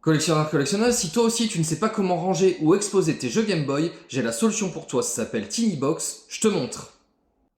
Collectionneur, collectionneuse, si toi aussi tu ne sais pas comment ranger ou exposer tes jeux Game Boy, j'ai la solution pour toi, ça s'appelle Tinibox, je te montre.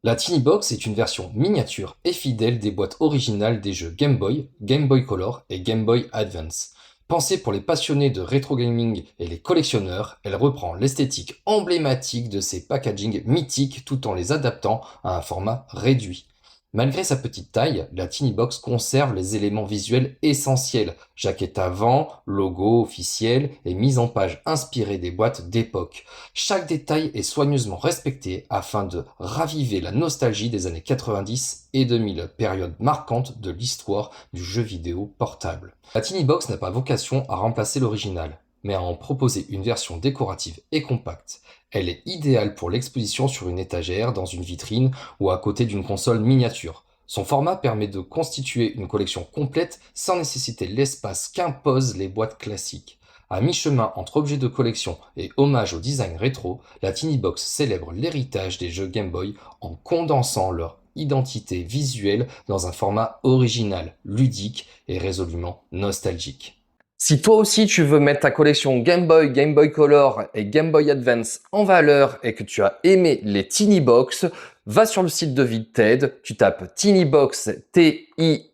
La Tiny Box est une version miniature et fidèle des boîtes originales des jeux Game Boy, Game Boy Color et Game Boy Advance. Pensée pour les passionnés de rétro gaming et les collectionneurs, elle reprend l'esthétique emblématique de ces packaging mythiques tout en les adaptant à un format réduit. Malgré sa petite taille, la Tiny Box conserve les éléments visuels essentiels, jaquette avant, logo officiel et mise en page inspirée des boîtes d'époque. Chaque détail est soigneusement respecté afin de raviver la nostalgie des années 90 et 2000, période marquante de l'histoire du jeu vidéo portable. La Tiny Box n'a pas vocation à remplacer l'original, mais à en proposer une version décorative et compacte. Elle est idéale pour l'exposition sur une étagère, dans une vitrine ou à côté d'une console miniature. Son format permet de constituer une collection complète sans nécessiter l'espace qu'imposent les boîtes classiques. À mi-chemin entre objet de collection et hommage au design rétro, la Tiny Box célèbre l'héritage des jeux Game Boy en condensant leur identité visuelle dans un format original, ludique et résolument nostalgique. Si toi aussi tu veux mettre ta collection Game Boy, Game Boy Color et Game Boy Advance en valeur et que tu as aimé les Tinibox, va sur le site de Vinted, tu tapes Tinibox, T-I-N-Y-B-O-X,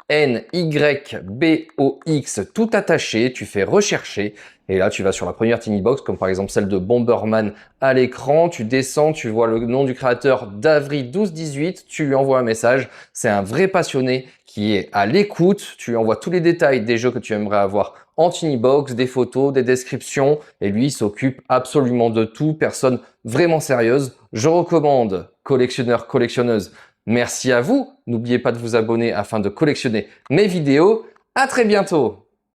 tout attaché, tu fais rechercher et là tu vas sur la première Tinibox, comme par exemple celle de Bomberman à l'écran, tu descends, tu vois le nom du créateur d'Avril 1218, tu lui envoies un message, c'est un vrai passionné qui est à l'écoute, tu lui envoies tous les détails des jeux que tu aimerais avoir en Tinibox, des photos, des descriptions, et lui il s'occupe absolument de tout, personne vraiment sérieuse. Je recommande collectionneur, collectionneuse. Merci à vous. N'oubliez pas de vous abonner afin de collectionner mes vidéos. À très bientôt.